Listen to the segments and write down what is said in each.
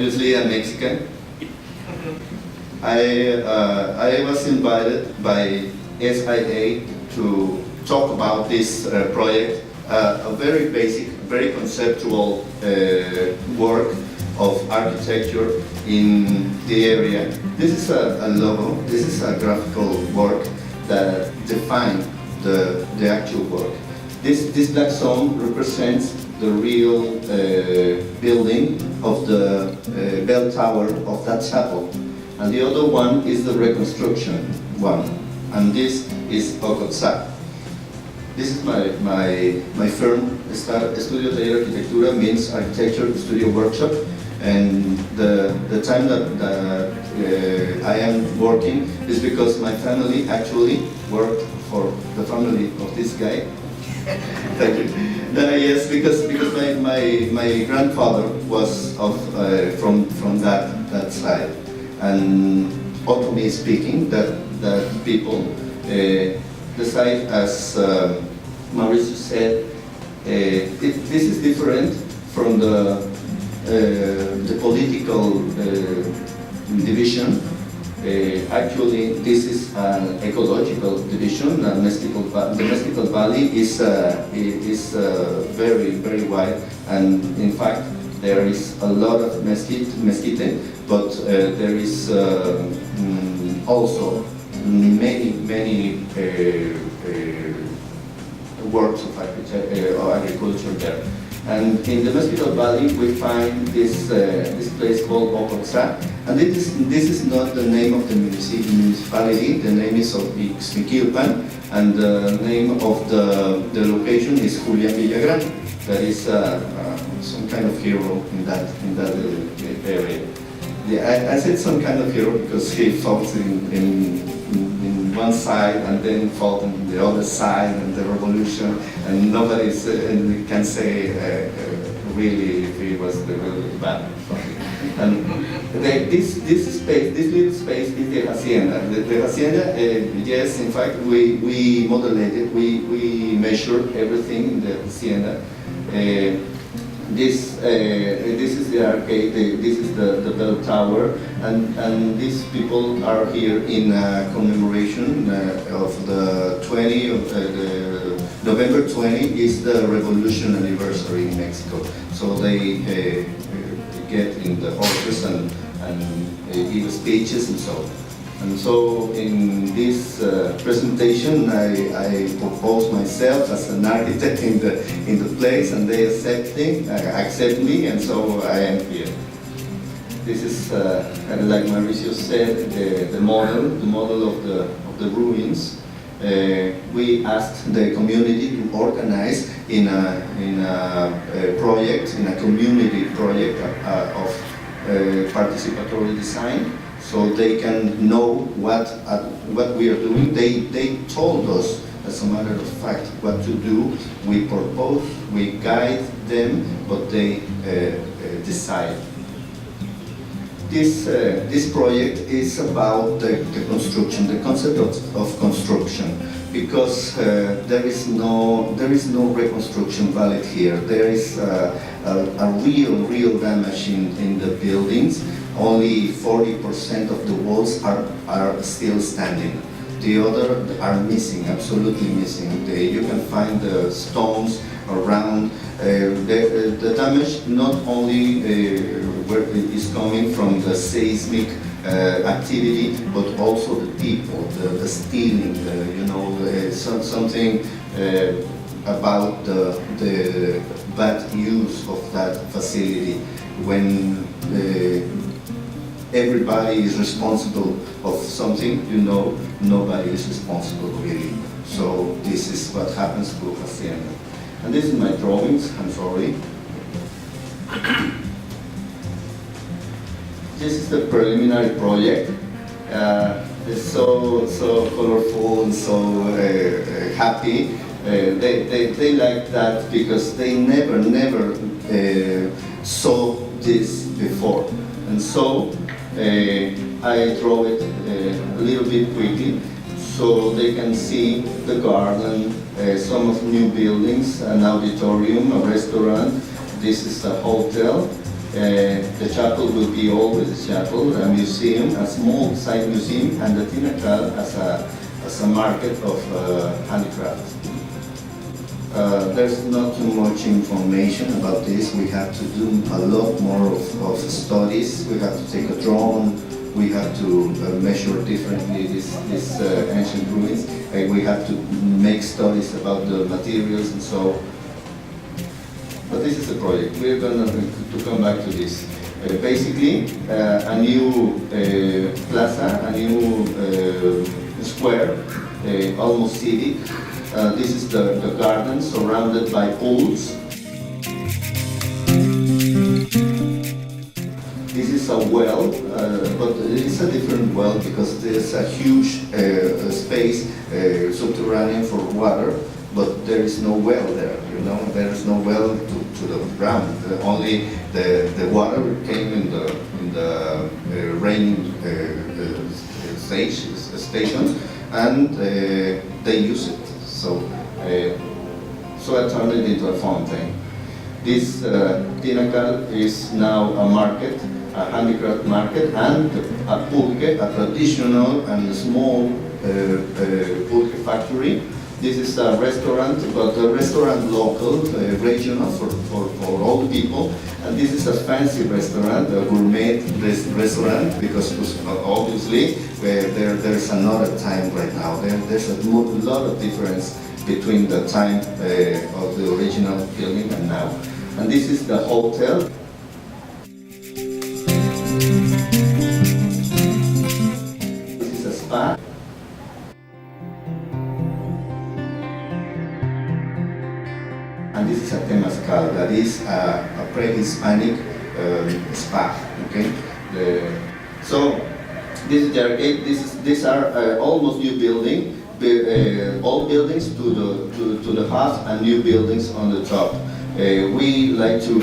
obviously a Mexican. I was invited by SIA to talk about this project, a very basic, very conceptual work of architecture in the area. This is a logo, this is a graphical work that defines the actual work. This black zone represents the real building of the bell tower of that chapel. And the other one is the reconstruction one. And this is Ocotza. This is my firm, Estudio Taller Arquitectura, means architecture studio workshop. And the time that I am working is because my family actually worked for the family of this guy. Thank you. Yes, because my grandfather was from that side, and openly speaking, that people decide, as Mauricio said, this is different from the political division. Actually, this is an ecological division. The Mesquital Valley is very, very wide, and in fact, there is a lot of mesquite, but there is also many works of agriculture there. And in the Mesquital Valley, we find this place called Ocotzá. And this is not the name of the municipality. The name is of Ixmiquilpan, and the name of the location is Julián Villagrán. That is some kind of hero in that area. Yeah, I said some kind of hero because he fought in one side and then fought on the other side, and the revolution, and nobody can say really if he was really bad. And this little space is the Hacienda. The Hacienda, yes, in fact, we modeled it, we measured everything in the Hacienda. This is the arcade, this is the bell tower, and these people are here in commemoration of the November 20 is the revolution anniversary in Mexico. So they get in the horses and give speeches and so on. And so in this presentation, I propose myself as an architect in the place, and they accept me, and so I am here. This is, like Mauricio said, the model of the ruins. We asked the community to organize in a project, in a community project of participatory design, so they can know what we are doing. They told us, as a matter of fact, what to do. We propose, we guide them, but they decide. This project is about the construction, the concept of construction, because there is no reconstruction valid here. There is a real damage in the buildings. Only 40% of the walls are still standing. The other are missing, absolutely missing. You can find the stones around. The damage not only where it is coming from the seismic activity, but also the people, the stealing, something about the bad use of that facility when everybody is responsible of something, nobody is responsible really. So this is what happens to Hacienda. And this is my drawings, I'm sorry. This is the preliminary project. It's so colorful and so happy. They like that because they never saw this before. And so I draw it a little bit quickly so they can see the garden, some of new buildings, an auditorium, a restaurant. This is a hotel. The chapel will be always a chapel, a museum, a small side museum, and the Tinacal as a market of handicrafts. There's not too much information about this. We have to do a lot more of studies. We have to take a drone. We have to measure differently these ancient ruins. We have to make studies about the materials and so. But this is a project. We're going to come back to this. Basically, a new plaza, a new square, almost civic. This is the garden surrounded by pools. This is a well, but it is a different well because there's a huge space subterranean for water, but there is no well there, you know, there is no well to the ground. Only the water came in the raining stations, and they use it. So I turned it into a fountain. This Tinacal is now a market, a handicraft market, and a pulque, a traditional and small pulque factory. This is a restaurant, but a restaurant local, regional for all the people. And this is a fancy restaurant, a gourmet restaurant, because obviously there's another time right now. There's a lot of difference between the time of the original building and now. And this is the hotel. This is a spa. And this is a temazcal, that is a pre-Hispanic spa. Okay. So this is the arcade. These are almost new building. Old buildings to the half and new buildings on the top. We like to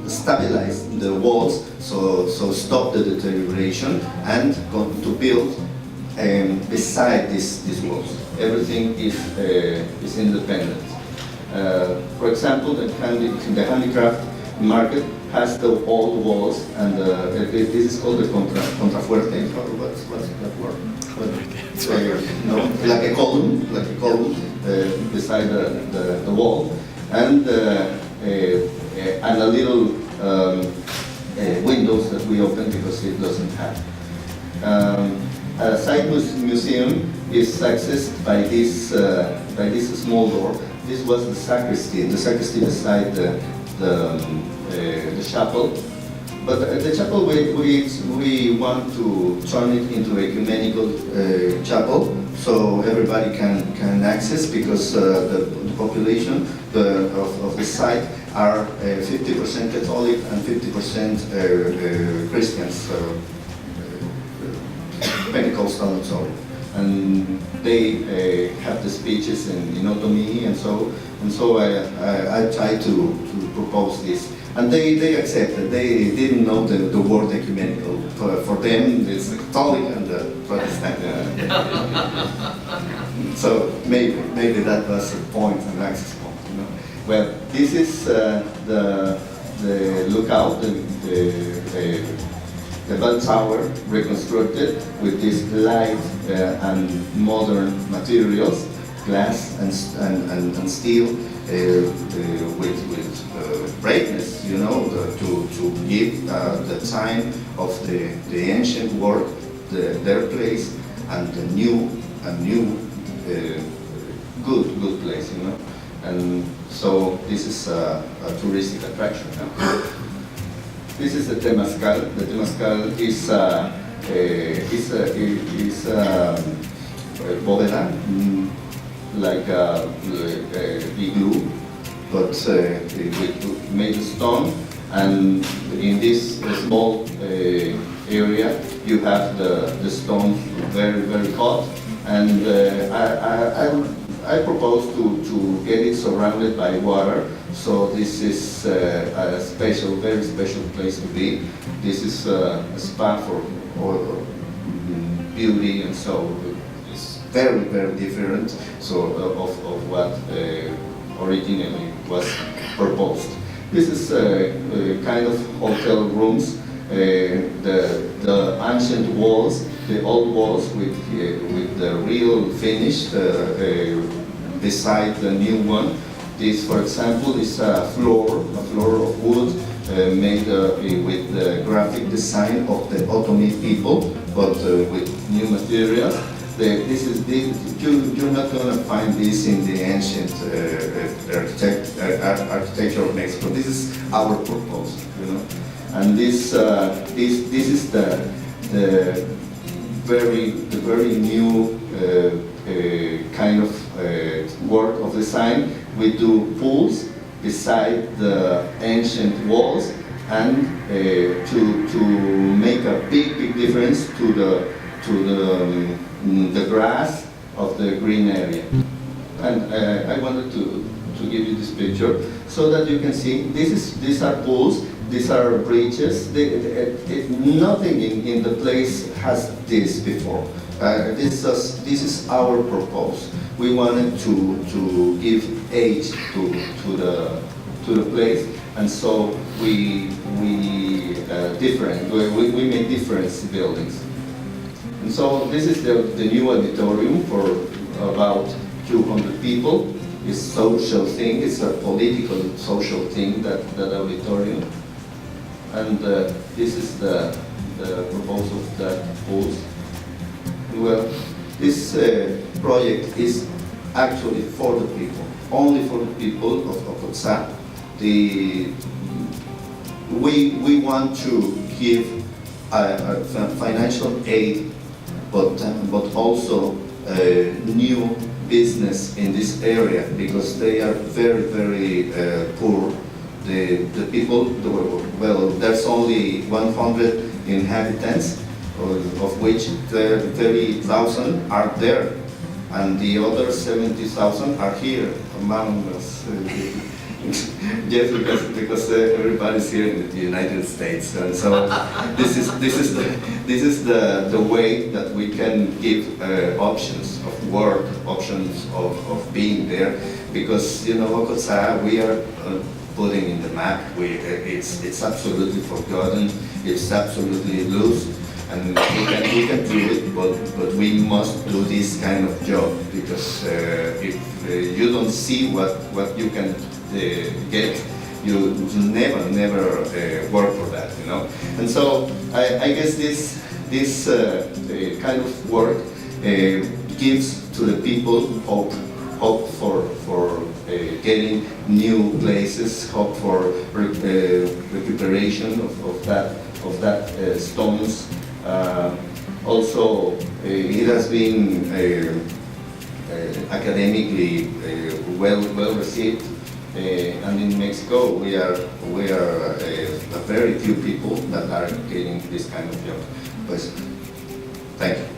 stabilize the walls, so stop the deterioration, and go to build beside these walls. Everything is independent. For example, the handicraft market has the old walls, and this is called the contrafuerte. What's that word? No, like a column beside the wall, and a little windows that we open because it doesn't have. A side museum is accessed by this small door. This was the sacristy beside the chapel. But the chapel, we want to turn it into an ecumenical chapel, so everybody can access, because the population of the site are 50% Catholic and 50% Christians, Pentecostal and so on. And they have the speeches in autonomy, and so I tried to propose this. And they accepted. They didn't know the word ecumenical. For them, it's the Catholic and the Protestant. So maybe that was a point, an access point. You know? Well, this is the lookout, the bell tower reconstructed with this light and modern materials, glass and steel, with brightness, you know, to give the time of the ancient work, their place, and the new good place, you know. And so this is a touristic attraction now. This is the temazcal. The temazcal is a bóveda, like a igloo, but made of stone. And in this small area, you have the stones very hot. And I propose to get it surrounded by water. So this is a very special place to be. This is a spa for beauty, and so it's very different of what originally was proposed. This is kind of hotel rooms. The ancient walls, the old walls with the real finish beside the new one. This, for example, is a floor of wood made with the graphic design of the Ottoman people, but with new materials. You're not going to find this in the ancient architecture of Mexico. This is our proposal, you know. And this is the very new kind of work of design. We do pools beside the ancient walls, and to make a big difference to the grass of the green area. And I wanted to give you this picture so that you can see these are pools, these are bridges. Nothing in the place has this before. This is our proposal. We wanted to give age to the place, and so we made different buildings. And so this is the new auditorium for about 200 people. It's a social thing. It's a political social thing, that auditorium. And this is the proposal of that pools. Well, this project is actually for the people, only for the people of Ocotzá. We want to give financial aid, but also new business in this area, because they are very poor. The people, well, there's only 100 inhabitants, of which 30,000 are there, and the other 70,000 are here among us. Yes, because everybody's here in the United States, and so this is the way that we can give options of work, options of being there, because, you know, Ocotzá, we are putting in the map. It's absolutely forgotten. It's absolutely loose. And we can do it, but we must do this kind of job, because if you don't see what you can get, you never work for that, you know. And so I guess this kind of work gives to the people hope for getting new places, hope for recuperation of that stones. Also, it has been academically well received, and in Mexico we are a very few people that are getting this kind of job. Pues, thank you.